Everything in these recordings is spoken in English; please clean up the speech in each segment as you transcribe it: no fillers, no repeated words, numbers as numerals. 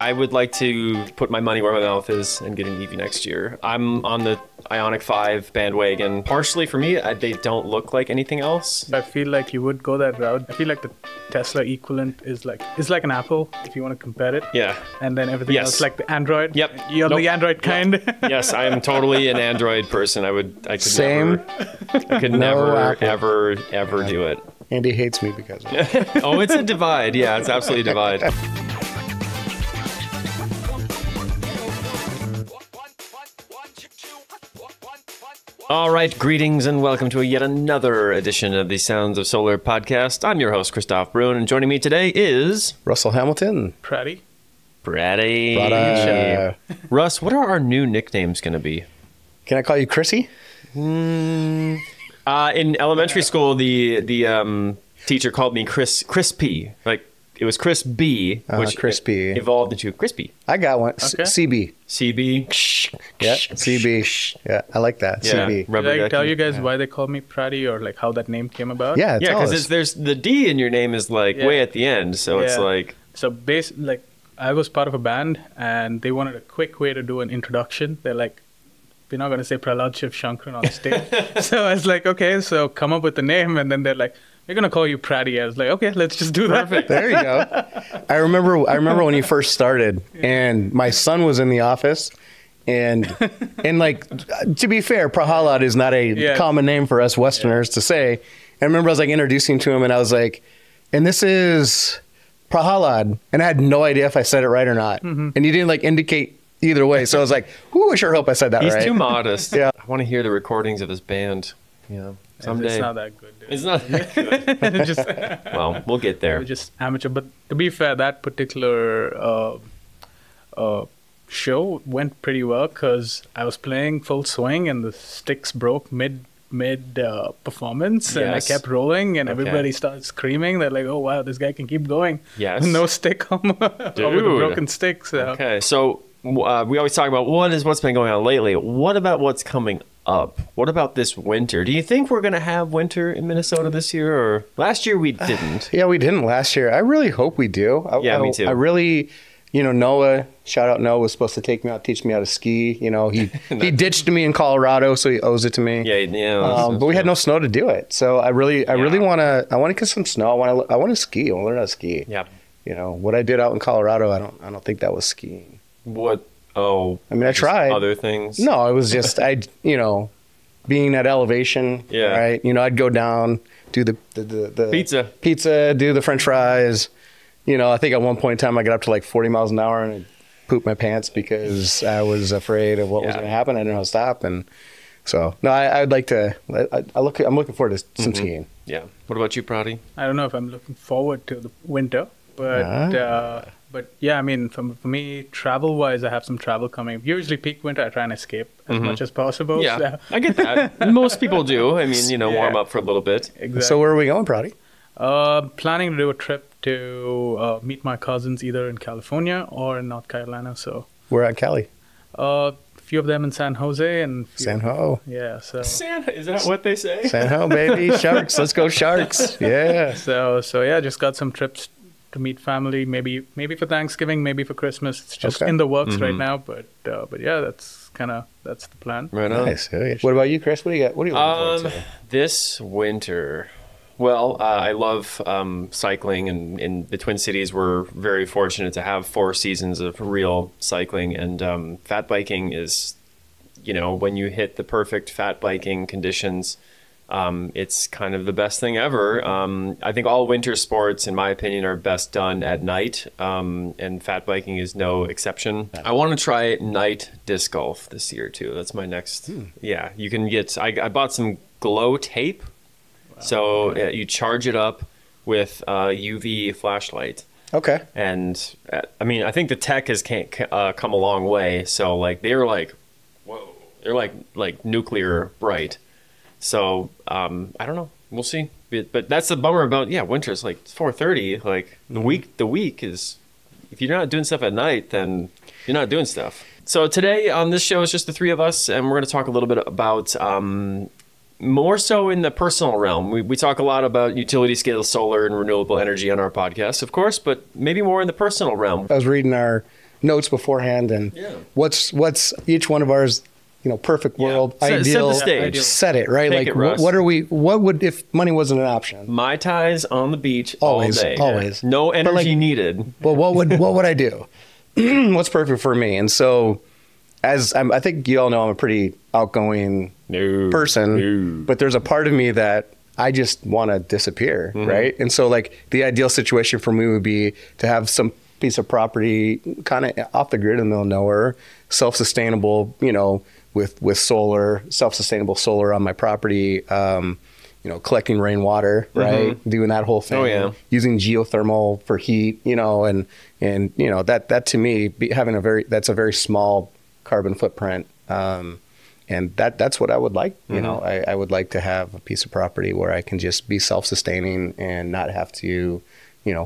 I would like to put my money where my mouth is and get an EV next year. I'm on the Ioniq 5 bandwagon. Partially for me, they don't look like anything else. I feel like you would go that route. I feel like the Tesla equivalent is like an Apple, if you want to compare it. Yeah. And then everything else, like the Android. Yep. You're the Android kind. Yes, I am totally an Android person. I could never, ever do it. Andy hates me because of it. Oh, it's a divide. Yeah, it's absolutely a divide. All right, greetings and welcome to yet another edition of the Sounds of Solar podcast. I'm your host, Christoph Brun, and joining me today is... Russell Hamilton. Pratty. Russ, what are our new nicknames going to be? Can I call you Chrissy? In elementary school, the teacher called me Crispy. Like, it was Chris B, which Crispy evolved into Crispy. I got one. Okay. CB. CB. Yeah, CB. Yeah, I like that. Yeah. CB. Rubber Did I tell ducky. you guys why they call me Pratty or like how that name came about? Yeah, Yeah, tell us. because there's the D in your name is like way at the end, so it's Yeah. like... So I was part of a band and they wanted a quick way to do an introduction. They're like, we're not going to say Prahlad Shiv Shankran on stage. So I was like, okay, so come up with the name. And then they're like, we're going to call you Pratty. I was like, okay, let's just do that. Perfect. There you go. I remember when you first started, and my son was in the office, and like, to be fair, Prahalad is not a common name for us Westerners to say. And I remember I was like introducing to him, and I was like, and this is Prahalad, and I had no idea if I said it right or not, and he didn't like indicate either way. So I was like, "Ooh, I sure hope I said that right." He's too modest. Yeah. I want to hear the recordings of this band. Yeah, someday. It's not that good, dude. It's not that good. Just, Well, we'll get there. just amateur. But to be fair, that particular show went pretty well because I was playing full swing and the sticks broke mid performance, and I Yes. kept rolling, and Okay. everybody started screaming. They're like, "Oh wow, this guy can keep going." Yes. with no stick on with a Dude. broken stick. So Okay, so we always talk about what's been going on lately. What about what's coming up? What about this winter? Do you think we're going to have winter in Minnesota this year? Or last year we didn't. Yeah, we didn't last year. I really hope we do. Me too. I really, Noah, shout out Noah, was supposed to take me out, teach me how to ski. He ditched me in Colorado, so he owes it to me. Yeah. But we had no snow to do it. So I really want to get some snow. I want to ski. I want to learn how to ski. Yeah. What I did out in Colorado, I don't think that was skiing. What? Oh. I mean, I tried. Other things? No, it was just, being at elevation. Yeah. Right. I'd go down, do the pizza, do the French fries. I think at one point in time I got up to like 40 miles an hour and I pooped my pants because I was afraid of what was going to happen. I didn't know how to stop. And so, no, I'd like to, I'm looking forward to some skiing. Yeah. What about you, Prati? I don't know if I'm looking forward to the winter, but yeah, I mean, for me, travel-wise, I have some travel coming. Usually peak winter, I try and escape as much as possible. Yeah, So. I get that. Most people do. I mean, warm up for a little bit. Exactly. So where are we going, Prouty? Planning to do a trip to meet my cousins either in California or in North Carolina. So We're at Cali. a few of them in San Jose and San Ho. Yeah, so Santa, is that what they say? San Ho, baby. Sharks. Let's go Sharks. Yeah. so yeah, just got some trips to meet family. Maybe for Thanksgiving, maybe for Christmas. It's just in the works right now. But yeah, that's the plan. Right on. Nice. What about you, Chris? What do you got? What are you looking forward to? This winter, well, I love cycling, and in the Twin Cities, we're very fortunate to have 4 seasons of real cycling, and fat biking is, when you hit the perfect fat biking conditions, it's kind of the best thing ever. I think all winter sports, in my opinion, are best done at night, and fat biking is no exception. I want to try night disc golf this year too. That's my next. Yeah, you can get. I bought some glow tape, so you charge it up with UV flashlight. Okay. And I mean, I think the tech has come a long way. So like they're like, whoa, they're like nuclear bright. So I don't know. We'll see. But that's the bummer about winter. It's like 4:30. Like the week is, if you're not doing stuff at night, then you're not doing stuff. So today on this show is just the 3 of us, and we're going to talk a little bit about more so in the personal realm. We talk a lot about utility scale solar and renewable energy on our podcast, of course, but maybe more in the personal realm. I was reading our notes beforehand and what's each one of ours, perfect world, ideal. Set the stage. Set it, right? Take like, it, Russ. what would, if money wasn't an option? Mai Tais on the beach Always, all day. always. No energy needed. Well, what would I do? What's perfect for me? And so, I think you all know I'm a pretty outgoing person, but there's a part of me that I just want to disappear, right? And so, like, the ideal situation for me would be to have some piece of property kind of off the grid in the middle of nowhere, self-sustainable, with solar, self-sustainable solar on my property, collecting rainwater, right? Doing that whole thing. Using geothermal for heat, and that to me, that's a very small carbon footprint. And that's what I would like. I would like to have a piece of property where I can just be self-sustaining and not have to,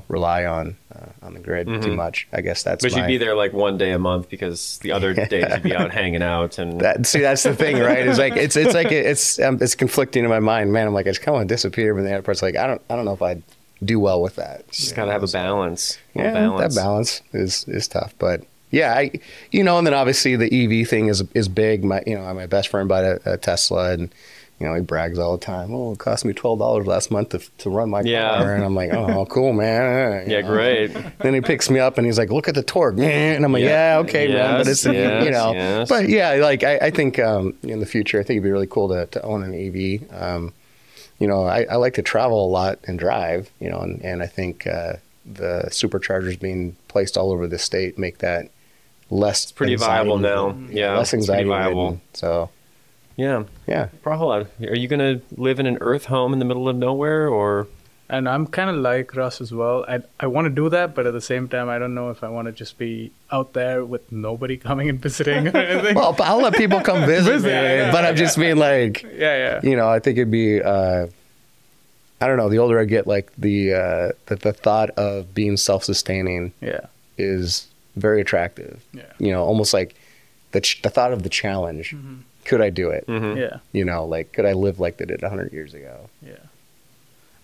rely on the grid too much. I guess that's. But you'd be there like one day a month because the other days you'd be out hanging out and. That's the thing, right? It's like it's conflicting in my mind, man. I'm like, I just kind of want to disappear, but the other part's like, I don't know if I'd do well with that. Just gotta have a balance. That balance is tough, but. Yeah, and then obviously the EV thing is big. My best friend bought a Tesla, and he brags all the time. Oh, it cost me $12 last month to run my car, and I'm like, oh, cool, man. Great. Then he picks me up and he's like, look at the torque, and I'm like, okay, man, but it's but yeah, like I think in the future, I think it'd be really cool to own an EV. I like to travel a lot and drive, and I think the superchargers being placed all over the state make that less pretty viable now. Less anxiety ridden. So yeah. Prahalad, are you gonna live in an earth home in the middle of nowhere, or? And I'm kind of like Russ as well. I want to do that, but at the same time, I don't know if I want to just be out there with nobody coming and visiting or anything. Well, I'll let people come visit me, but I'm just being like, I think it'd be. I don't know. The older I get, like the thought of being self-sustaining, is very attractive. Almost like the thought of the challenge. Could I do it? Like could I live like they did 100 years ago?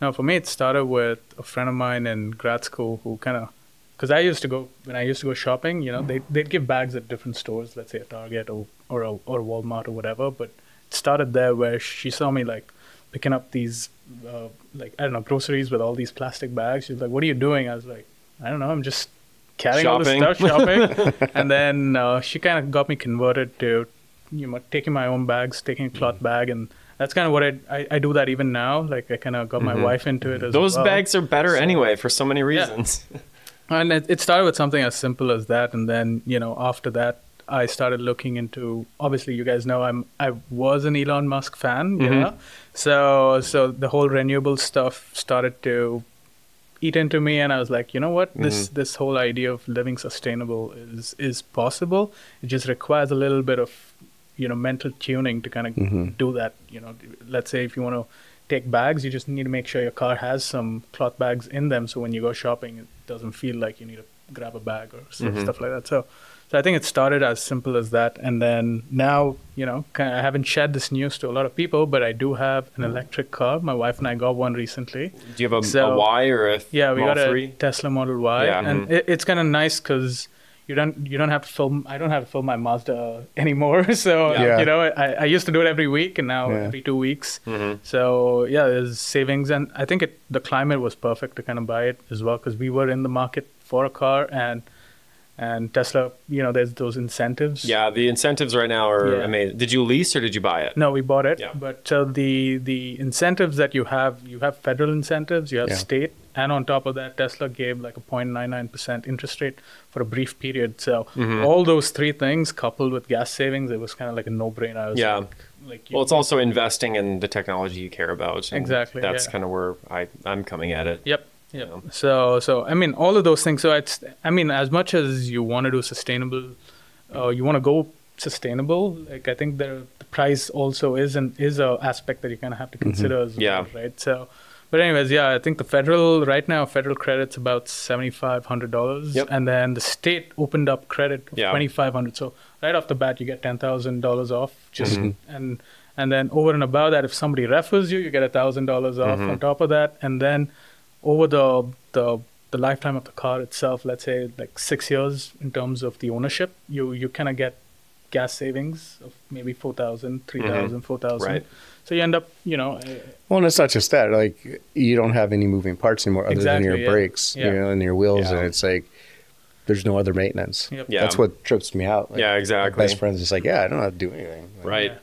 No, for me, it started with a friend of mine in grad school who kind of, because when I used to go shopping, they'd give bags at different stores, let's say a Target or a Walmart or whatever. But it started there where she saw me like picking up these, groceries with all these plastic bags. She's like, "What are you doing?" I was like, "I don't know. I'm just carrying all this stuff, shopping." And then she kind of got me converted to, taking my own bags, taking a cloth bag, and that's kind of what I do that even now. Like I kind of got my wife into it as well. Those bags are better anyway for so many reasons. And it started with something as simple as that, and then after that, I started looking into. Obviously, you guys know I was an Elon Musk fan, So the whole renewable stuff started to eat into me, and I was like, you know what, this whole idea of living sustainable is possible. It just requires a little bit of mental tuning to kind of do that. Let's say if you want to take bags, you just need to make sure your car has some cloth bags in them, so when you go shopping, it doesn't feel like you need to grab a bag or stuff like that. So I think it started as simple as that, and then now, I haven't shared this news to a lot of people, but I do have an electric car. My wife and I got one recently. Do you have a Y or a we Model got 3? a Tesla Model Y, and it's kind of nice because you don't have to fill. I don't have to fill my Mazda anymore. So I used to do it every week, and now every 2 weeks. So there's savings, and I think the climate was perfect to kind of buy it as well, because we were in the market for a car, and Tesla, there's those incentives. Yeah, the incentives right now are amazing. Did you lease or did you buy it? No, we bought it. Yeah. But the incentives that you have federal incentives, you have state, and on top of that, Tesla gave like a 0.99% interest rate for a brief period. So all those three things coupled with gas savings, it was kind of like a no-brainer. Well, it's also investing in the technology you care about. Exactly. That's kind of where I'm coming at it. Yep. Yeah. So I mean, all of those things. So as much as you want to do sustainable, you want to go sustainable. Like I think the price also is a aspect that you kind of have to consider as well, right? So, but anyways, I think the federal credit's about $7,500, and then the state opened up credit of $2,500. So right off the bat, you get $10,000 off. And then over and above that, if somebody refers you, you get $1,000 off on top of that, and then over the the lifetime of the car itself, let's say like 6 years in terms of the ownership, you kind of get gas savings of maybe 4,000, 3,000, 4,000. Right. So you end up, Well, and it's not just that. Like, you don't have any moving parts anymore other than your brakes, and your wheels, and it's like there's no other maintenance. Yep. Yeah. That's what trips me out. Like, Yeah, exactly. My best friend's just like, I don't have to do anything. Like, Right.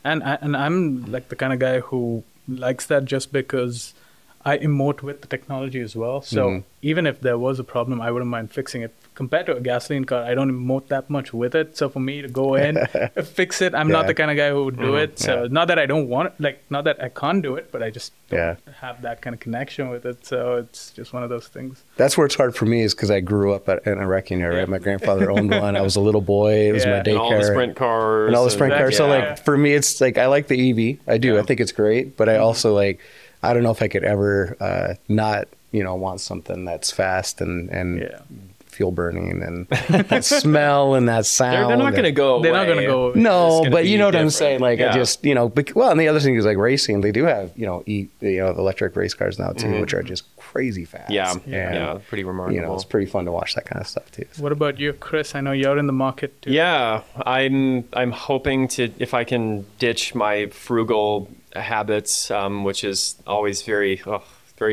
And I'm like the kind of guy who likes that just because I emote with the technology as well. So even if there was a problem, I wouldn't mind fixing it. Compared to a gasoline car, I don't emote that much with it. So for me to go in, fix it, I'm not the kind of guy who would do it. So not that I don't want it, like not that I can't do it, but I just don't have that kind of connection with it. So it's just one of those things. That's where it's hard for me is because I grew up in a wrecking yard, right? My grandfather owned one. I was a little boy. It was my daycare. And all the sprint cars. And all the sprint cars. So like for me, it's like I like the EV. I do. I think it's great. But I also like, I don't know if I could ever not, want something that's fast and fuel burning and that smell and that sound. They're not going to go away. They're not going to go away. No, but you know what I'm saying? Like, I just, well, and the other thing is like racing, they do have, the electric race cars now too, which are just crazy fast. Yeah, pretty remarkable. It's pretty fun to watch that kind of stuff too. What about you, Chris? I know you're in the market too. Yeah, I'm hoping to, if I can ditch my frugal habits, which is always very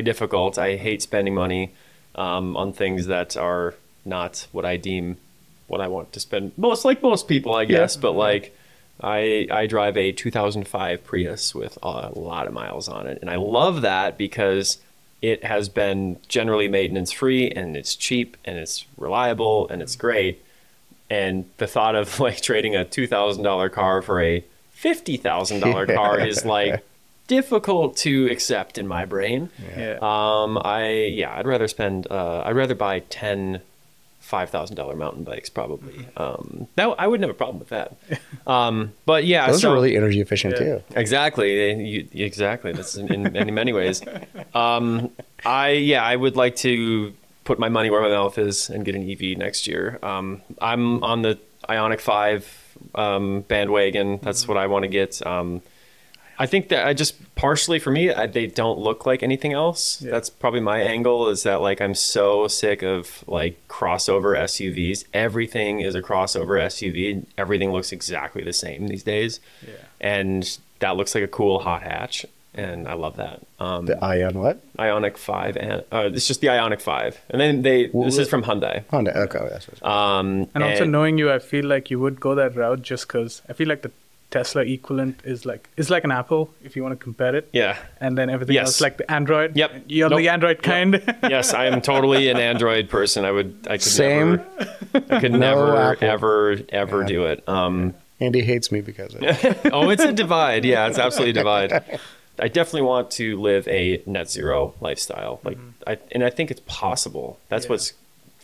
difficult. I hate spending money on things that are not what I deem what I want to spend. Most people, I guess. But like, I drive a 2005 Prius with a lot of miles on it, and I love that because it has been generally maintenance free, and it's cheap, and it's reliable, and it's great. And the thought of like trading a $2,000 car for a $50,000 car is like difficult to accept in my brain. I'd rather buy 10 $5,000 mountain bikes probably. I wouldn't have a problem with that. But yeah, those are really energy efficient too. Exactly. Exactly. That's in many ways. I would like to put my money where my mouth is and get an EV next year. I'm on the Ioniq 5 bandwagon. That's what I want to get. I think that partially for me, they don't look like anything else. Yeah. That's probably my angle, is that like I'm so sick of like crossover SUVs. Everything is a crossover SUV. Everything looks exactly the same these days. Yeah. And that looks like a cool hot hatch. And I love that. The Ion what? Ioniq 5. And it's just the Ioniq 5. And then this is from Hyundai. Hyundai, okay. That's what and also knowing you, I feel like you would go that route just because I feel like the Tesla equivalent is like Apple, if you want to compare it. Yeah. And then everything else, like the Android. Yep. You're the Android kind. Yep. Yes, I am totally an Android person. I could never ever do it. Andy hates me because of it. Oh, it's a divide. Yeah, it's absolutely a divide. I definitely want to live a net zero lifestyle. Like, I think it's possible. That's what's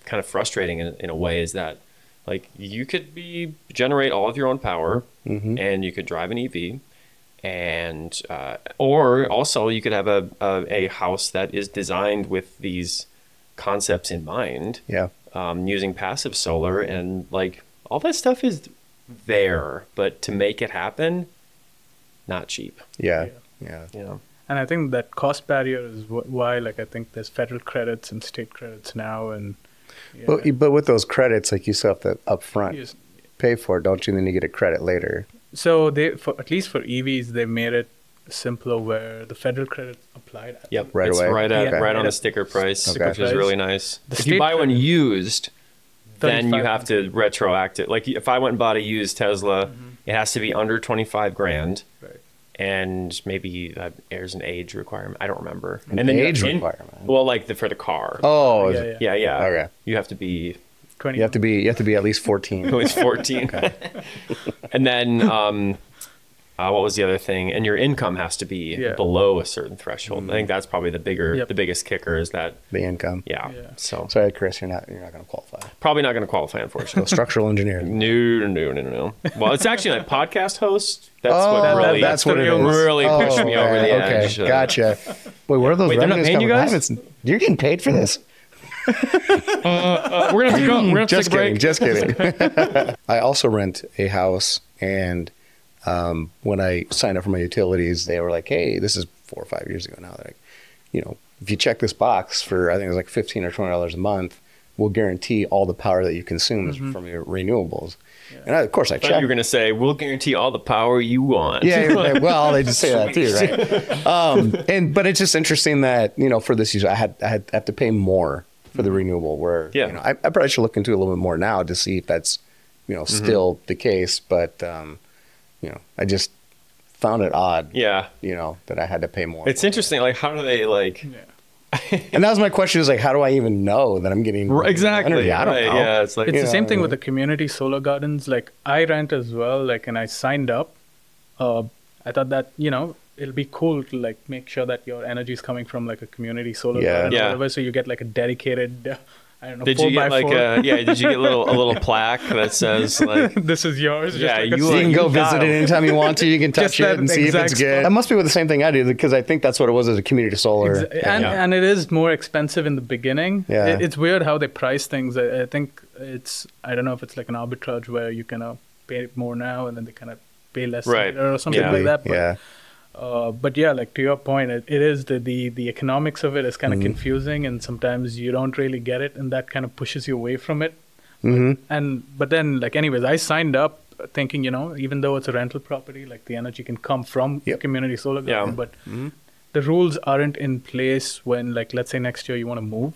kind of frustrating in a way, is that like you could generate all of your own power, and you could drive an EV, and or also you could have a house that is designed with these concepts in mind. Yeah. Using passive solar, and like all that stuff is there, but to make it happen, not cheap. Yeah. And I think that cost barrier is why, like, I think there's federal credits and state credits now, and but with those credits, like, you still have to upfront pay for it, don't you? Then you get a credit later. So at least for EVs, they made it simpler where the federal credit applied. Right away. Right on the sticker price, which is really nice. If you buy one used, then you have to retroact it. Like if I went and bought a used Tesla, it has to be under 25 grand. Right. And maybe there's an age requirement. I don't remember. An age requirement? Well, like for the car. Oh. Yeah. Okay. You have to be 20. You have to be at least 14. At least 14. Okay. And then what was the other thing? And your income has to be below a certain threshold. I think that's probably the biggest kicker, is that the income. Yeah. So sorry, Chris, you're not going to qualify. Probably not going to qualify, unfortunately. So structural engineering. No. Well, it's actually a podcast host. That's what really pushed me over the edge. Okay, gotcha. Wait, where are those revenues coming? You guys? You're getting paid for this. We're gonna have to go. We're gonna have to take a break. Just kidding. I also rent a house, and when I signed up for my utilities, they were like, "Hey, this is 4 or 5 years ago now. They're like, if you check this box for, I think it's like $15 or $20 a month, we'll guarantee all the power that you consume is from your renewables. Yeah. And of course I checked. You're going to say, we'll guarantee all the power you want. Yeah, well, they just say that too, right? But it's just interesting that, for this use, I have to pay more for the renewable, where I probably should look into it a little bit more now to see if that's, still the case. But, I just found it odd, that I had to pay more. It's interesting. Like, how do they and that was my question, is like, how do I even know that I'm getting energy? I don't know. Yeah, it's like, it's the same thing with the community solar gardens. Like, I rent as well, and I signed up. I thought that, it'll be cool to make sure that your energy is coming from a community solar garden or whatever. So you get a dedicated, I don't know, did you get did you get a little plaque that says this is yours? Yeah, you can go visit it anytime you want to. You can touch it and see if it's good. That must be with the same thing I do, because I think that's what it was as a community solar. And it is more expensive in the beginning. Yeah. It's weird how they price things. I think I don't know if it's an arbitrage where you can pay more now and then they kind of pay less later or something like that. But, but to your point, it is the economics of it is kind of confusing, and sometimes you don't really get it, and that kind of pushes you away from it. But then anyways, I signed up thinking, even though it's a rental property, the energy can come from community solar garden, but the rules aren't in place when let's say next year you want to move.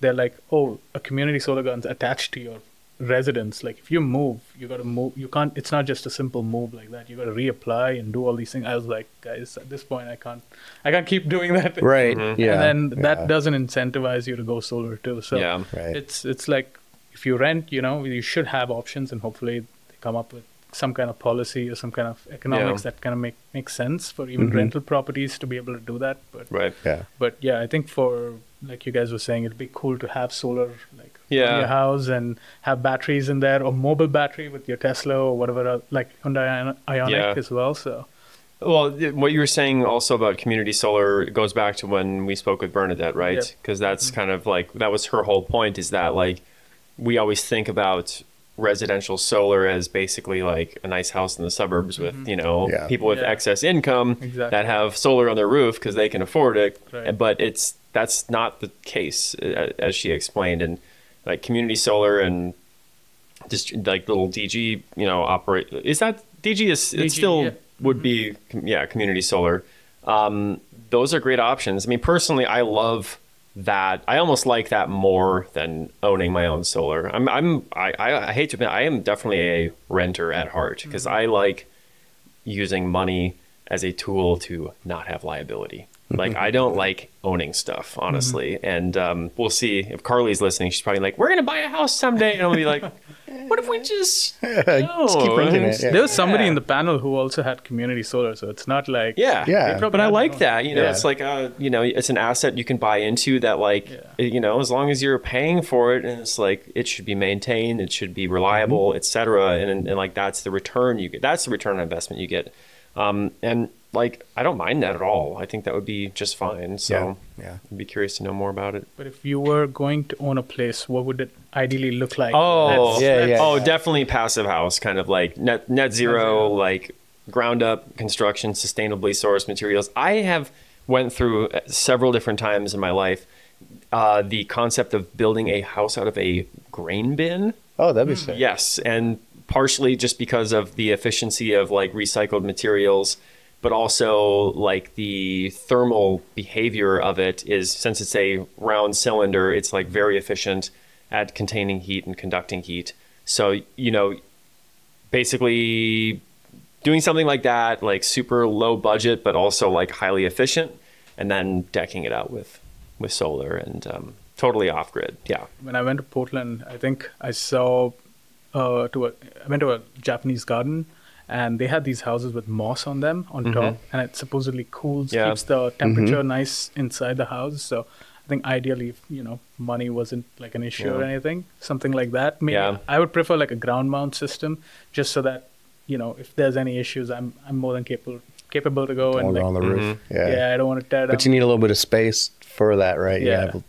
They're like, oh, a community solar garden's attached to your residence. If you move, you got to move. You can't. It's not just a simple move like that. You got to reapply and do all these things. I was like, guys, at this point, I can't keep doing that. Right. Yeah. And then that doesn't incentivize you to go solar too. So it's like, if you rent, you should have options, and hopefully they come up with some kind of policy or some kind of economics that kind of make sense for even rental properties to be able to do that. But But I think for, like you guys were saying, it'd be cool to have solar in your house and have batteries in there, or mobile battery with your Tesla or whatever, Hyundai Ioniq as well. So, well, what you were saying also about community solar goes back to when we spoke with Bernadette, right? Because that's kind of that was her whole point, is that we always think about residential solar as basically a nice house in the suburbs with people with excess income that have solar on their roof because they can afford it. But that's not the case, as she explained. And community solar and just little DG operate, is that DG is it still would be community solar. Those are great options. I mean, personally, I love that. I almost like that more than owning my own solar. I hate to admit, I am definitely a renter at heart, because I like using money as a tool to not have liability. I don't like owning stuff, honestly. And we'll see if Carly's listening. She's probably like, we're going to buy a house someday. And I'll be like, what if we just keep renting it? There was somebody in the panel who also had community solar, so it's not like... But I like that. It's it's an asset you can buy into that, as long as you're paying for it, and it's it should be maintained, it should be reliable, etc. And that's the return you get. That's the return on investment you get. And I don't mind that at all. I think that would be just fine. So I'd be curious to know more about it. But if you were going to own a place, what would it ideally look like? Definitely passive house, kind of net zero, ground up construction, sustainably sourced materials. I have went through several different times in my life the concept of building a house out of a grain bin. Oh, that'd be sick. Yes, and partially just because of the efficiency of recycled materials, but also the thermal behavior of it is, since it's a round cylinder, it's very efficient at containing heat and conducting heat. So, basically doing something like that, super low budget, but also highly efficient, and then decking it out with solar and totally off grid. Yeah. When I went to Portland, I think I saw I went to a Japanese garden, and they had these houses with moss on them on top, and it supposedly keeps the temperature nice inside the house. So I think ideally, if, money wasn't an issue or anything, something like that. Maybe I would prefer a ground mount system, just so that, if there's any issues, I'm more than capable to go and on the roof. I don't want to tear down. But you need a little bit of space for that, right? Again,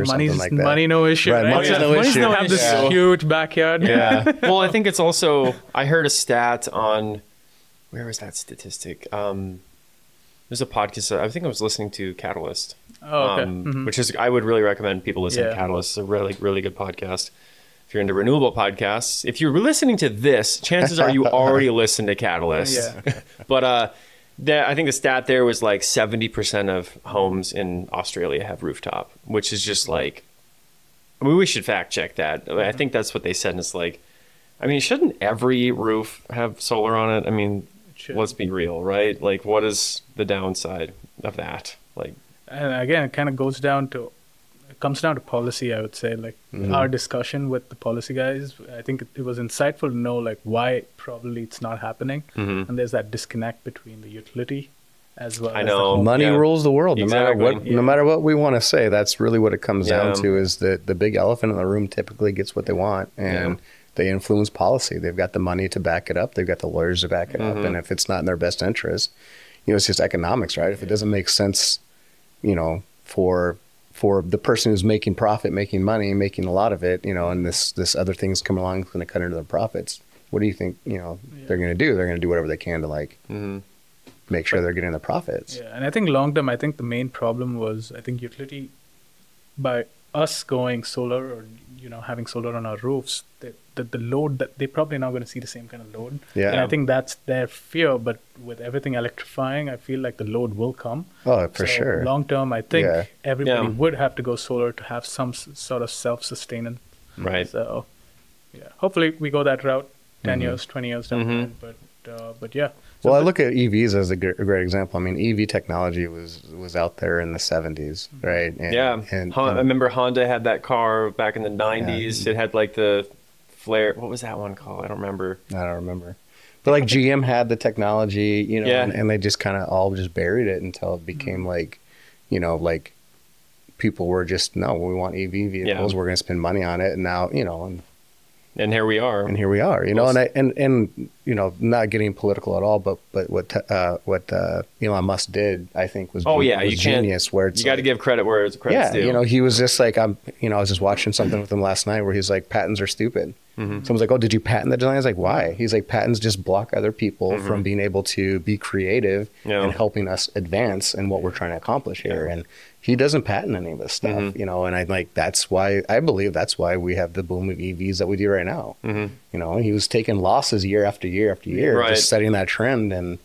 money no issue. Right? Money's no issue. You have this huge backyard. Well, I think it's also, I heard a stat on, where was that statistic? There's a podcast. I think I was listening to Catalyst. Oh, okay. Which is, I would really recommend people listen to Catalyst. It's a really, really good podcast. If you're into renewable podcasts, if you're listening to this, chances are you already listened to Catalyst. But I think the stat there was like 70% of homes in Australia have rooftop, which is just like, I mean, we should fact check that. I think that's what they said. And it's like, I mean, shouldn't every roof have solar on it? I mean, let's be real, right? Like, what is the downside of that? Like, and again, it kind of comes down to policy, I would say. Like our discussion with the policy guys, I think it was insightful to know like why probably it's not happening. And there's that disconnect between the utility as well. I know money rules the world. Exactly. No matter what we want to say, that's really what it comes down to. Is that the big elephant in the room typically gets what they want, and they influence policy. They've got the money to back it up. They've got the lawyers to back it up. And if it's not in their best interest, it's just economics, right? If it doesn't make sense, for the person who's making profit, making money, making a lot of it, and this other thing's coming along that's going to cut into their profits. What do you think, they're going to do? They're going to do whatever they can to make sure they're getting the profits. Yeah, and I think long term, I think the main problem was, I think utility, by us going solar or, having solar on our roofs, the load that they're probably not going to see the same kind of load. Yeah. And I think that's their fear. But with everything electrifying, I feel like the load will come. Oh, for sure. Long term, I think everybody would have to go solar to have some sort of self-sustaining. Right. So, hopefully we go that route 10 years, 20 years down the line. But yeah. So I look at EVs as a great example. I mean, EV technology was out there in the 70s, right? And, I remember Honda had that car back in the 90s. It had like the flare. What was that one called? I don't remember. But like GM had the technology, and they just kind of all just buried it until it became like, like people were just, no, we want EV vehicles. We're going to spend money on it. And now, and here we are. And not getting political at all, but what Elon Musk did, I think was genius. Where it's you got to give credit where it's credit's due. He was just like, I was just watching something with him last night where he's like, patents are stupid. Someone's like, oh, did you patent the design? I was like, why? He's like, patents just block other people from being able to be creative and helping us advance in what we're trying to accomplish here. And he doesn't patent any of this stuff, and I believe that's why we have the boom of EVs that we do right now. He was taking losses year after year after year, just setting that trend. And,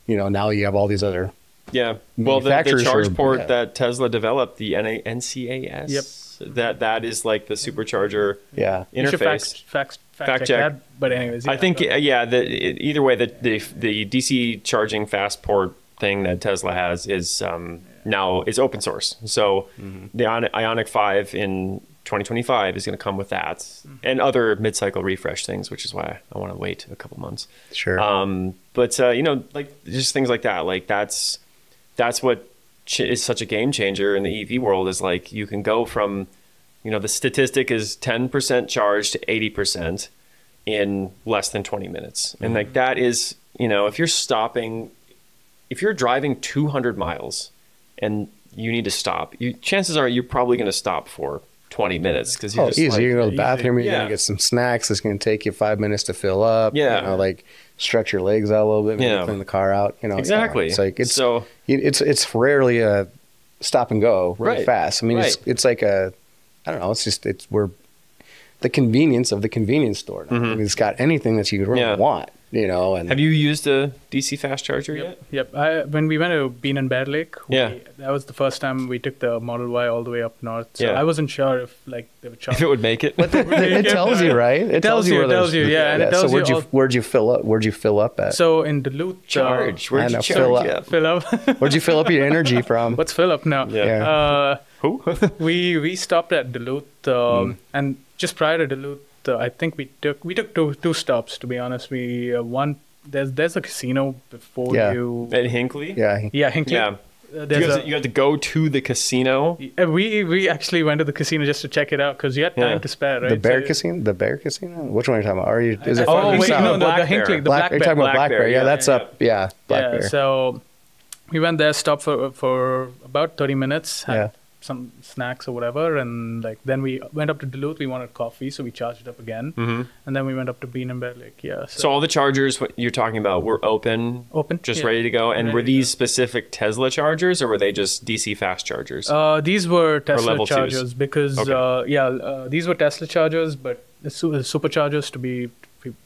now you have all these other well, the charge port that Tesla developed, the NCAS, that is like the supercharger interface. Fact check that, but anyways, I think either way, the DC charging fast port thing that Tesla has is now is open source. So the Ioniq 5 in 2025 is going to come with that and other mid-cycle refresh things, which is why I want to wait a couple months. Sure. But like just things like that, like that's what is such a game changer in the EV world, is like you can go from, the statistic is 10% charged to 80% in less than 20 minutes. And like that is, if you're driving 200 miles and you need to stop, chances are you're probably going to stop for 20 minutes because you're just easy. You're going to go to the bathroom, you're going to get some snacks. It's going to take you 5 minutes to fill up. Like stretch your legs out a little bit, maybe clean the car out. Exactly. It's like it's rarely a stop and go really fast. I mean, it's like I don't know. We're the convenience of the convenience store. I mean, it's got anything that you could really want. And have you used a DC fast charger yet? Yep. When we went to Bean and Bear Lake, that was the first time we took the Model Y all the way up north. So I wasn't sure if they would charge. If it would make it. It tells you, right? It tells you. And it tells so where'd you fill up? Where'd you fill up at? So in Duluth. Where'd you fill up? Fill up. Where'd you fill up your energy from? What's fill up now? Who? we stopped at Duluth, and just prior to Duluth, I think we took two stops, to be honest. There's a casino before you at Hinkley. Hinkley. You have to go to the casino. We actually went to the casino just to check it out because you had time to spare, right? The Bear Casino. Which one are you talking about? Is it? The Hinkley, the Black Bear. You're talking about Black Bear. Yeah, that's up. Yeah, Black Bear. So we went there, stopped for about 30 minutes. some snacks or whatever, and like then we went up to Duluth. We wanted coffee, so we charged it up again, and then we went up to Bean and Bear Lake. Yeah. So all the chargers what you're talking about were open, just ready to go. And were these specific Tesla chargers, or were they just DC fast chargers? These were Tesla chargers twos? because these were Tesla chargers, but superchargers to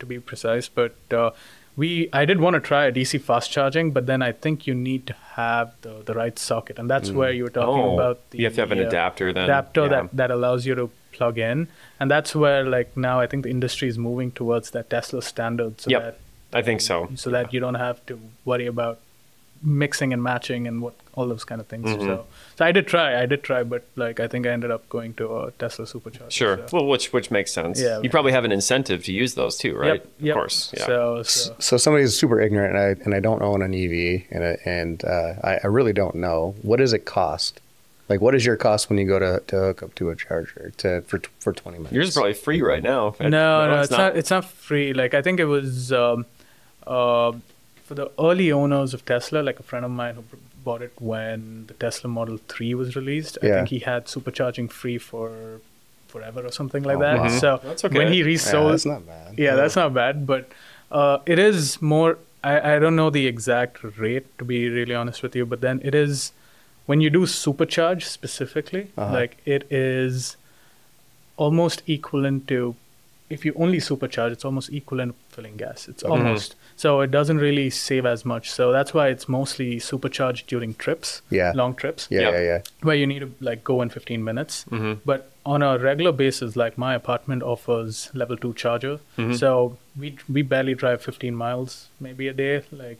be precise. But I did want to try a DC fast charging, but then I think you need to have the right socket, and that's where you were talking about. You have to have an adapter then. That allows you to plug in, and that's where like now I think the industry is moving towards that Tesla standard. So that, I think so. So that you don't have to worry about mixing and matching and all those kind of things. So I did try, but like I think I ended up going to a Tesla supercharger. Sure. So. Well, which makes sense. Yeah. You probably have an incentive to use those too, right? Yep. Of course. Yeah. So somebody's super ignorant, and I don't own an EV, and I really don't know. What does it cost? Like, what is your cost when you go to hook up to a charger for 20 minutes? Yours is probably free right now. No, it's not free. Like I think it was for the early owners of Tesla, like a friend of mine who bought it when the Tesla Model 3 was released. I think he had supercharging free for forever or something like that. Wow. So that's okay. when he resold, that's not bad. Yeah, that's not bad. But it is more. I don't know the exact rate, to be really honest with you. But then it is when you do supercharge specifically, like it is almost equivalent to. If you only supercharge, it's almost equivalent to filling gas. It's almost. So it doesn't really save as much. So that's why it's mostly supercharged during trips, long trips. Yeah. Where you need to like go in 15 minutes. But on a regular basis, like my apartment offers level 2 charger. So we barely drive 15 miles maybe a day. Like,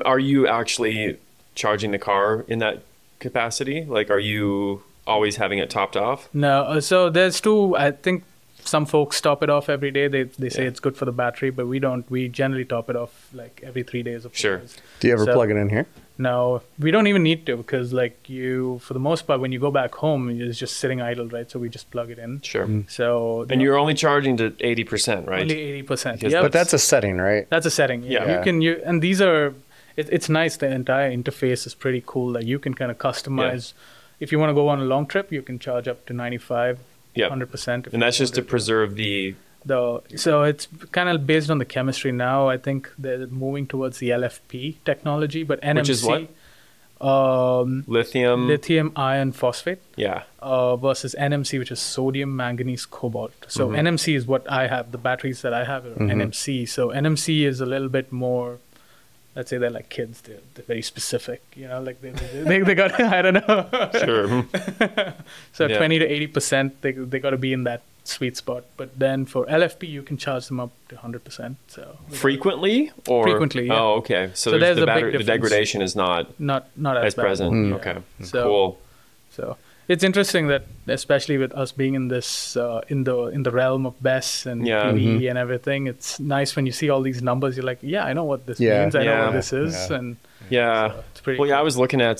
are you actually charging the car in that capacity? Like, are you always having it topped off? No. So there's two, I think, some folks top it off every day. They say it's good for the battery, but we don't. We generally top it off like every 3 days. Sure. Do you ever plug it in here? No, we don't even need to because like for the most part, when you go back home, it's just sitting idle, right? So we just plug it in. Sure. So and you're only charging to 80%, right? Only 80%. Yeah, but that's a setting, right? That's a setting. Yeah. And these are. It's nice. The entire interface is pretty cool. Like you can kind of customize. If you want to go on a long trip, you can charge up to 95. 100%. And that's just to preserve so it's kind of based on the chemistry now. I think they're moving towards the LFP technology, but NMC, which is what? Lithium iron phosphate. Yeah. Versus NMC, which is sodium manganese cobalt. So NMC is what I have. The batteries that I have are NMC. So NMC is a little bit more. Let's say they're like kids. They're very specific, like they got, I don't know. Sure. So 20 to 80%, they got to be in that sweet spot. But then for LFP, you can charge them up to 100%. So frequently frequently. Yeah. Oh, okay. So there's the degradation is not as present. Okay. So, cool. So it's interesting that, especially with us being in this in the realm of BESS and PV and everything, it's nice when you see all these numbers. You're like, I know what this means. I know what this is, and so it's pretty. Well, I was looking at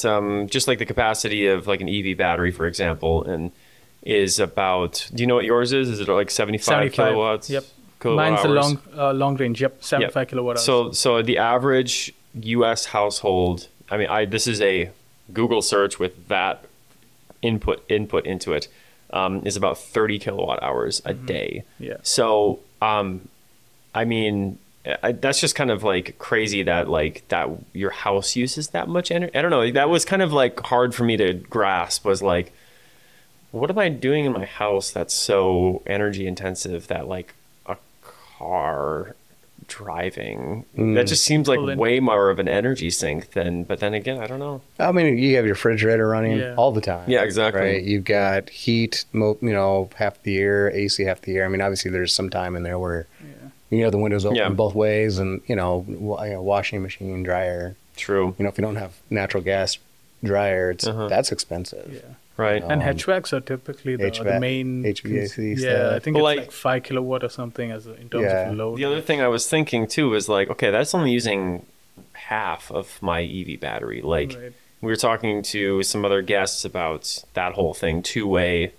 just like the capacity of like an EV battery, for example, and is about. Do you know what yours is? Is it like 75 kilowatts? Yep. Kilowatt Mine's hours? the long range. Yep, 75 kilowatt hours. So the average U.S. household. I mean, this is a Google search with that. Input into it is about 30 kilowatt hours a day. Yeah. So, I mean, that's just kind of like crazy that your house uses that much energy. I don't know. That was kind of like hard for me to grasp. Was like, what am I doing in my house that's so energy intensive that like a car driving that just seems like way more of an energy sink but then again, I don't know. I mean, you have your refrigerator running all the time. Yeah, exactly. Right? You've got heat, half the year, AC half the year. I mean, obviously there's some time in there where you have the windows open both ways, and washing machine, dryer. True. If you don't have natural gas dryer, that's expensive. Yeah. Right. And HVACs are typically the main HVAC stuff. I think it's like 5 kilowatt or something in terms of load. The other thing I was thinking too is like, okay, that's only using half of my EV battery. Like we were talking to some other guests about that whole thing, two-way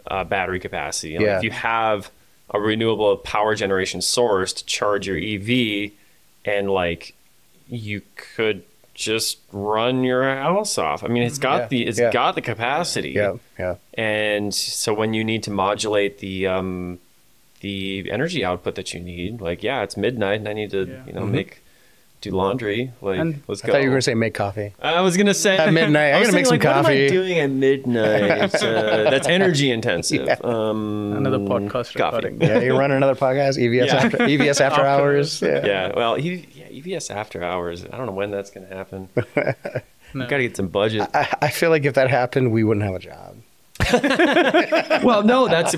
battery capacity. Like if you have a renewable power generation source to charge your EV, and like you could just run your house off. I mean, it's got got the capacity. Yeah, yeah. And so when you need to modulate the energy output that you need, like, it's midnight and I need to, do laundry. Like, let's go. I thought you were going to say make coffee. I was going to say at midnight. I got to make some coffee. What am I doing at midnight? That's energy intensive. Another podcast recording. Yeah, you run another podcast, EVS after hours. Yeah. Well, EVS after hours. I don't know when that's going to happen. No. Got to get some budget. I feel like if that happened, we wouldn't have a job. Well, no, that's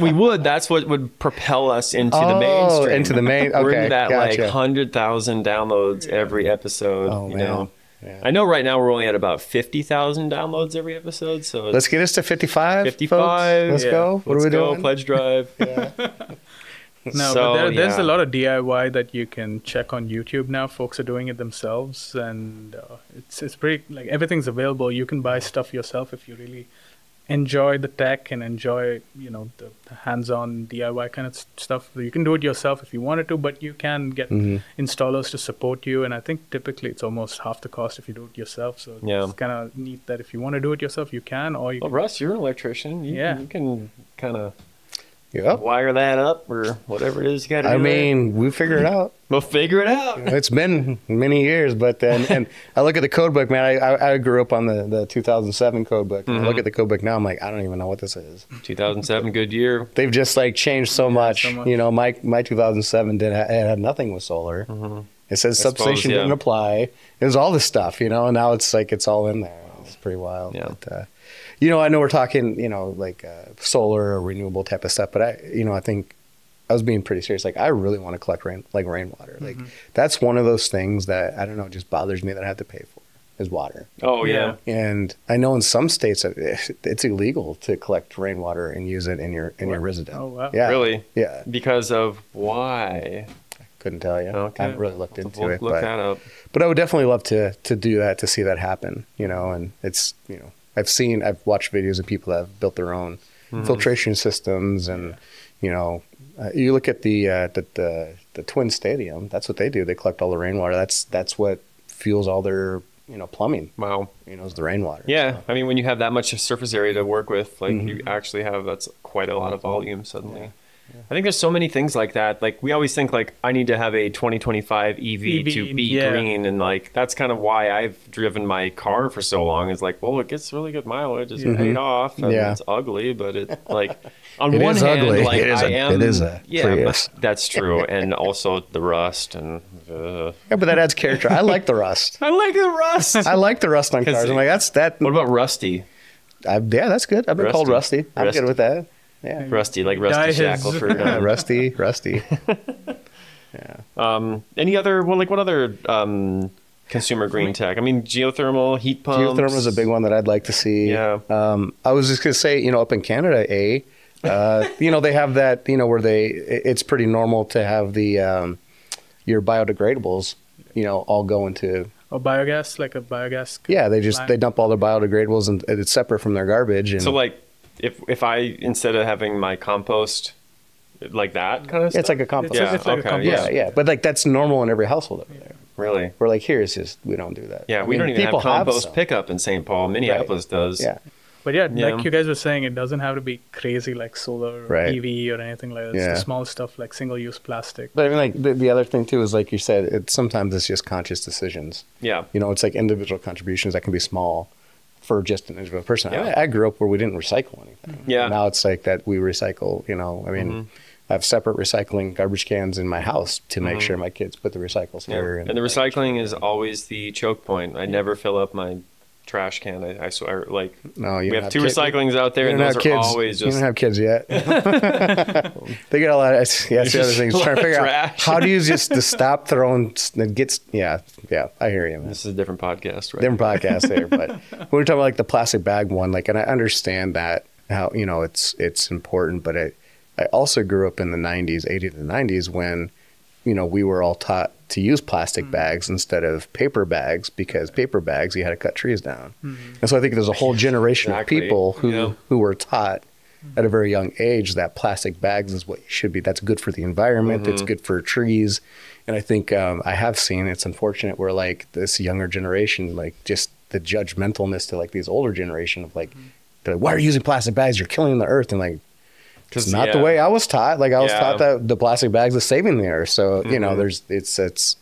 what would propel us into the mainstream. Into the main. Okay, we're in that gotcha. 100,000 downloads every episode. Oh, you man. know, Yeah. I know right now we're only at about 50,000 downloads every episode. So let's get us to 55. 55. Folks. Let's go. What are we doing? Pledge drive. No, but there's a lot of DIY that you can check on YouTube now. Folks are doing it themselves, and it's pretty, like, everything's available. You can buy stuff yourself if you really enjoy the tech and enjoy, the hands-on DIY kind of stuff. You can do it yourself if you wanted to, but you can get installers to support you. And I think typically it's almost half the cost if you do it yourself. So it's kind of neat that if you want to do it yourself, you can. Or you can. Russ, you're an electrician. You can kind of wire that up or whatever it is you got to do. I mean, we figure it out. We'll figure it out. It's been many years, but then, and I look at the code book, man. I grew up on the 2007 code book. I look at the code book now, I'm like, I don't even know what this is. 2007, good year. They've just like changed so much. My 2007 it had nothing with solar. It says substation didn't apply. It was all this stuff, and now it's like it's all in there. It's pretty wild. Yeah. But, I know we're talking, like solar or renewable type of stuff, but I think I was being pretty serious. Like, I really want to collect rainwater. Like, that's one of those things that, I don't know, just bothers me that I have to pay for is water. Oh, yeah. And I know in some states it's illegal to collect rainwater and use it in your residence. Oh, wow. Yeah. Really? Yeah. Because of why? Couldn't tell you. Okay. I haven't really looked into it. Look that up. But I would definitely love to do that, to see that happen, and it's, I've watched videos of people that have built their own filtration systems, and you look at the Twin Stadium. That's what they do. They collect all the rainwater. That's what fuels all their plumbing. Wow. Is the rainwater. Yeah, so. I mean, when you have that much surface area to work with, like you actually have, that's quite a lot of volume suddenly. Yeah. I think there's so many things like that. Like, we always think like I need to have a 2025 EV to be green, and like that's kind of why I've driven my car for so long. Is like, well, it gets really good mileage. It's paid off, and it's ugly, but it like on one hand, ugly. Like it is a Prius. But that's true, and also the rust and. Yeah, but that adds character. I like the rust. I like the rust. I like the rust on cars. I'm like, that's that. What about rusty? Yeah, that's good. I've been called rusty. I'm good with that. Yeah, Rusty, like Rusty Shackelford. Rusty. Yeah. Any other? Well, like what other consumer green tech? I mean, geothermal, heat pumps. Geothermal is a big one that I'd like to see. Yeah. I was just gonna say, up in Canada, they have that, where it's pretty normal to have the your biodegradables, all go into. Or biogas, like a biogas. Yeah, they dump all their biodegradables and it's separate from their garbage. And so like. If I, instead of having my compost like that kind of stuff? It's like a compost. It's like a compost. Yeah. But like that's normal in every household over there. Really? We're like, here it's just, we don't do that. Yeah, we don't even have compost pickup in St. Paul. Minneapolis does. Yeah. But like you guys were saying, it doesn't have to be crazy like solar or EV or anything like that. It's the small stuff like single-use plastic. But I mean, like the other thing too is, like you said, sometimes it's just conscious decisions. Yeah. It's like individual contributions that can be small for just an individual person. Yeah. I grew up where we didn't recycle anything. Yeah. Now it's like that we recycle, I mean, I have separate recycling garbage cans in my house to make sure my kids put the recycles there. And the recycling is always the choke point. I never fill up my trash can. I swear, like, no, we have two recyclings out there, and those are always just. You don't have kids yet. They get a lot of. That's the other thing. Trying to figure out how do you just stop throwing. It gets. Yeah. I hear you, man. This is a different podcast, right? Different podcast there, but when we're talking about like the plastic bag one, like, and I understand that how it's important, but I also grew up in the 80s to the 90s when. We were all taught to use plastic bags instead of paper bags because paper bags, you had to cut trees down. And so I think there's a whole generation of people who were taught at a very young age that plastic bags is what you should be. That's good for the environment. It's good for trees. And I think I have seen, it's unfortunate where like this younger generation, like just the judgmentalness to like these older generation of like, they're like, why are you using plastic bags? You're killing the earth. And like, it's not the way I was taught. Like I was taught that the plastic bags is saving the earth. So, you know, it's,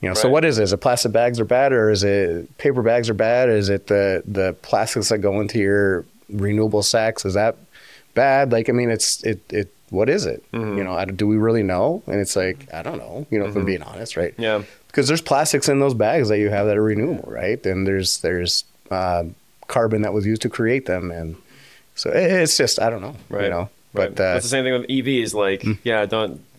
you know, so what is it? Is it plastic bags are bad, or is it paper bags are bad? Is it the plastics that go into your renewable sacks? Is that bad? Like, I mean, what is it? You know, do we really know? And it's like, I don't know, you know, if I'm being honest, right? Yeah. Because there's plastics in those bags that you have that are renewable, right? And there's carbon that was used to create them. And so it's just, I don't know, you know. Right. But it's the same thing with EVs. Like,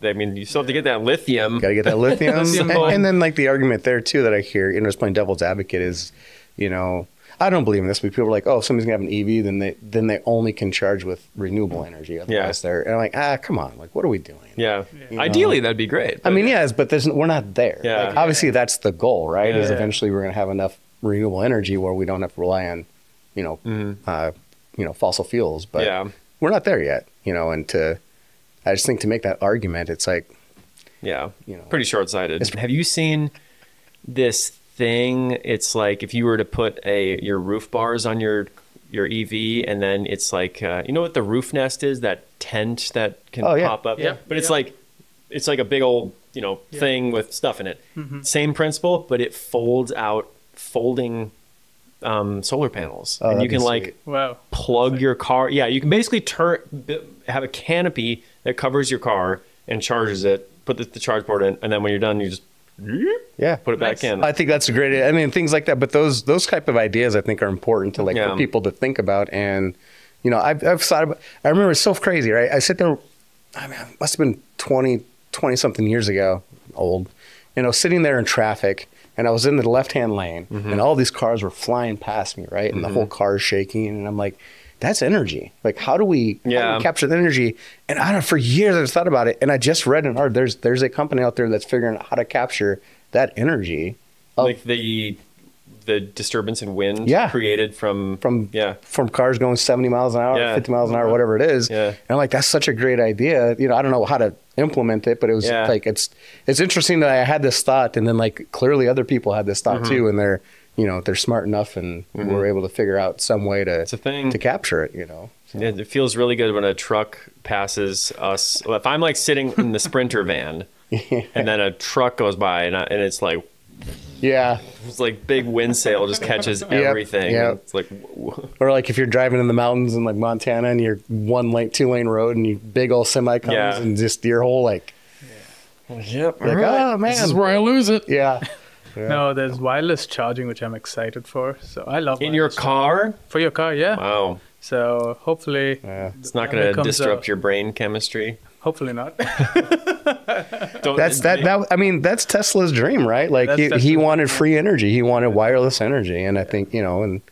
I mean, you still have to get that lithium. Got to get that lithium. and then like the argument there too that I hear, you know, just playing devil's advocate is, you know, I don't believe in this, but people are like, oh, if somebody's gonna have an EV, then they only can charge with renewable energy. Otherwise they're, and I'm like, come on, like, what are we doing? Yeah. Ideally, that'd be great. I mean, yes, but we're not there. Yeah. Like, obviously, that's the goal, right? Is eventually we're gonna have enough renewable energy where we don't have to rely on, you know, fossil fuels. But we're not there yet, you know. And I just think to make that argument, it's like, you know, pretty short-sighted. Have you seen this thing? It's like if you were to put your roof bars on your EV, and then it's like you know what the roof nest is, that tent that can pop up, but it's like a big old, you know, thing with stuff in it. Same principle, but it folds out folding solar panels, and you can like plug your car. You can basically have a canopy that covers your car and charges it, put the charge port in, and then when you're done, you just put it back in. I think that's a great, I mean, things like that, but those type of ideas I think are important to for people to think about. And you know, I've thought about, I remember it's so crazy, right? I sit there, I mean, it must have been 20 something years ago, old, you know, sitting there in traffic, and I was in the left-hand lane, and all these cars were flying past me, right? And the whole car is shaking, and I'm like, that's energy. Like, how do we capture the energy? And I don't know, for years I've thought about it, and I just read in art, there's a company out there that's figuring out how to capture that energy. Like the disturbance in wind created from cars going 70 miles an hour, 50 miles an hour, whatever it is. And I'm like, that's such a great idea. You know, I don't know how to implement it, but it was like, it's interesting that I had this thought, and then like clearly other people had this thought too, and they're, you know, they're smart enough, and we're able to figure out some way to capture it, you know. So. It feels really good when a truck passes us. If I'm like sitting in the Sprinter van and then a truck goes by and it's like, it's like big wind sail just catches everything. It's like, or like if you're driving in the mountains in like Montana and you're 2-lane road and you big old semi comes and just your whole like, oh man, this is where I lose it. No, there's wireless charging, which I'm excited for. So I love in your car. For your car, Wow. So hopefully, it's not going to disrupt your brain chemistry. Hopefully not. I mean, that's Tesla's dream, right? Like he wanted free energy. He wanted wireless energy, and I think, you know, and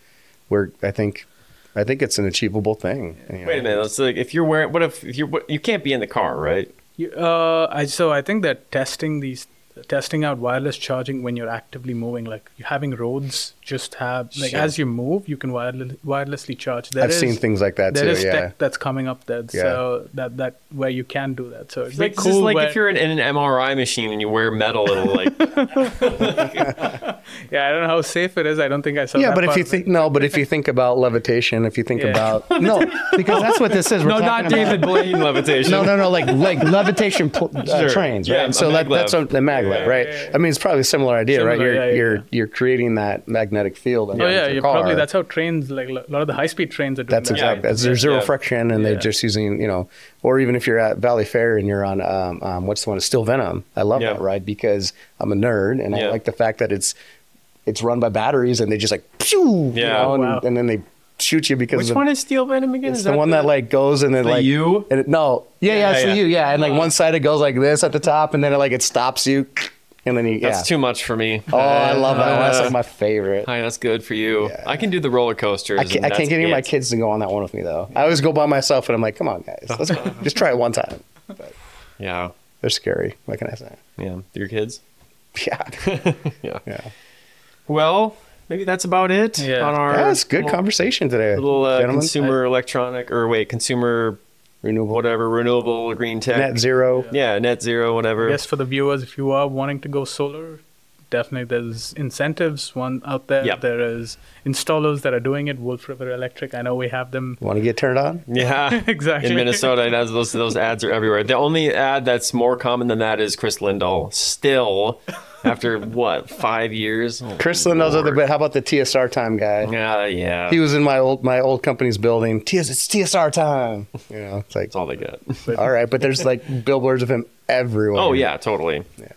I think it's an achievable thing. You know? Wait a minute. It's like if you're wearing, you can't be in the car, right? So I think that testing out wireless charging when you're actively moving, like having roads just have like as you move you can wirelessly charge. I've seen things like that too. There is tech that's coming up there, so that where you can do that. So it's like cool. This is like if you're in an MRI machine and you wear metal, it'll like. I don't know how safe it is. I don't think I saw. But if you think about levitation, if you think about because that's what this is. We're not David Blaine levitation. No, like levitation trains, right? So that's the maglev. Right. I mean, it's probably a similar idea, right? You're creating that magnetic field. That's how trains, like a lot of the high-speed trains are doing. That's exactly. There's zero friction, and they're just using, you know, or even if you're at Valley Fair and you're on what's the one? Steel Venom. I love that ride because I'm a nerd, and I like the fact that it's run by batteries, and they just like pew, you know, and then they shoot you because which one is Steel Venom again? It's the one that like goes and then the like U? And it's the U, and like one side it goes like this at the top, and then it stops you, and then that's too much for me. Oh, I love that one. That's like my favorite. Hi, that's good for you. I can do the roller coasters. I can't get any of my kids to go on that one with me though. I always go by myself, and I'm like, come on guys, let's just try it one time. But they're scary. What can I say? Your kids. Yeah. Well, maybe that's about it on our that's good conversation today. Little consumer electronic consumer renewable green tech. Net zero. Yeah, net zero, whatever. Yes, for the viewers, if you are wanting to go solar, definitely there's incentives out there. Yep. There is installers that are doing it. Wolf River Electric, I know we have them. Want to get turned on? Yeah, exactly. In Minnesota, those ads are everywhere. The only ad that's more common than that is Chris Lindahl. Still, after what, 5 years? Chris Lindahl's other bit. How about the TSR time guy? Yeah. He was in my old company's building. It's TSR time. You know, it's like That's all they get. all right, but there's like billboards of him everywhere. Oh yeah, totally. Yeah.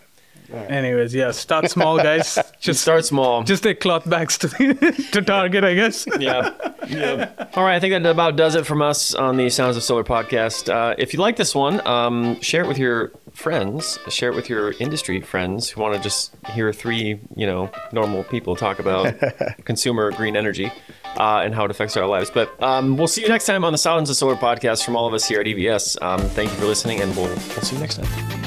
Anyways, start small, guys. Just start small. Just take cloth bags to Target, I guess. Yeah. All right, I think that about does it from us on the Sounds of Solar podcast. If you like this one, share it with your friends. Share it with your industry friends who want to just hear three, normal people talk about consumer green energy and how it affects our lives. But we'll see you next time on the Sounds of Solar podcast from all of us here at EVS. Thank you for listening, and we'll see you next time.